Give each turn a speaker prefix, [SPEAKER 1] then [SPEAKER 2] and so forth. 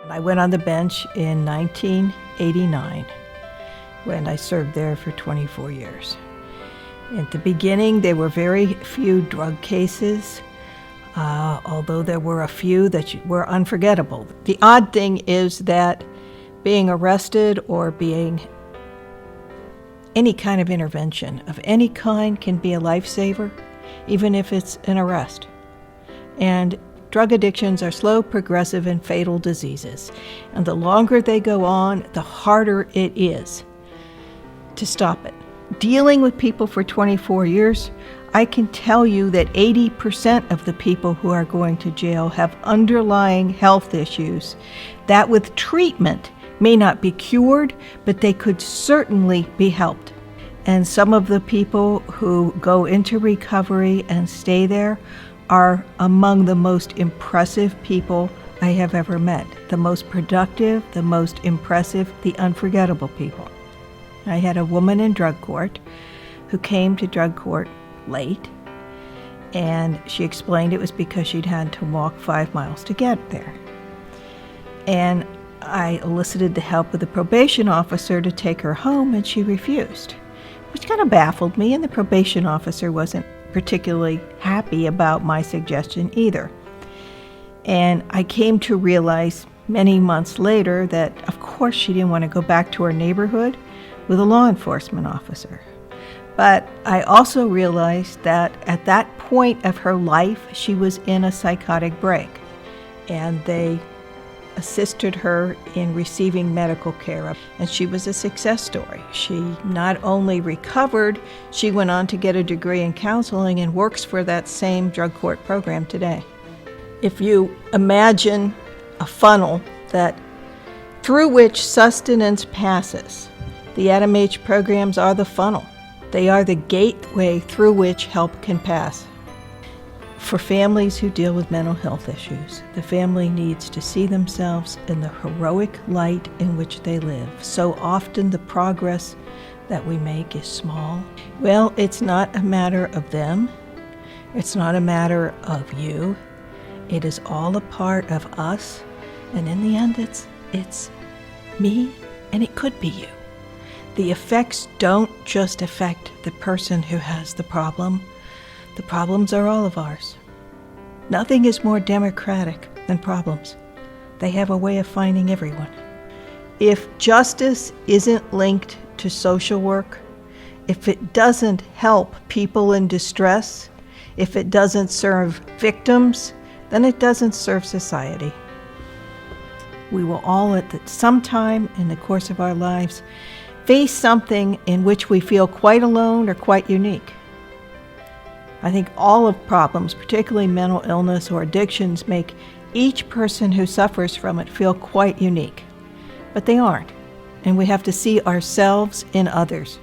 [SPEAKER 1] I went on the bench in 1989 when I served there for 24 years. At the beginning, there were very few drug cases, although there were a few that were unforgettable. The odd thing is that being arrested or being any kind of intervention of any kind can be a lifesaver, even if it's an arrest. And drug addictions are slow, progressive, and fatal diseases. And the longer they go on, the harder it is to stop it. Dealing with people for 24 years, I can tell you that 80% of the people who are going to jail have underlying health issues that with treatment may not be cured, but they could certainly be helped. And some of the people who go into recovery and stay there are among the most impressive people I have ever met. The most productive, the most impressive, the unforgettable people. I had a woman in drug court who came to drug court late, and she explained it was because she'd had to walk 5 miles to get there. And I elicited the help of the probation officer to take her home, and she refused, which kind of baffled me, and the probation officer wasn't particularly happy about my suggestion either. And I came to realize many months later that, of course, she didn't want to go back to her neighborhood with a law enforcement officer. But I also realized that at that point of her life, she was in a psychotic break, and they assisted her in receiving medical care, and she was a success story. She not only recovered, she went on to get a degree in counseling and works for that same drug court program today. If you imagine a funnel that through which sustenance passes, the Adam H programs are the funnel. They are the gateway through which help can pass. For families who deal with mental health issues, the family needs to see themselves in the heroic light in which they live. So often the progress that we make is small. Well, it's not a matter of them. It's not a matter of you. It is all a part of us. And in the end, it's me, and it could be you. The effects don't just affect the person who has the problem. The problems are all of ours. Nothing is more democratic than problems. They have a way of finding everyone. If justice isn't linked to social work, if it doesn't help people in distress, if it doesn't serve victims, then it doesn't serve society. We will all at some time in the course of our lives face something in which we feel quite alone or quite unique. I think all of problems, particularly mental illness or addictions, make each person who suffers from it feel quite unique. But they aren't, and we have to see ourselves in others.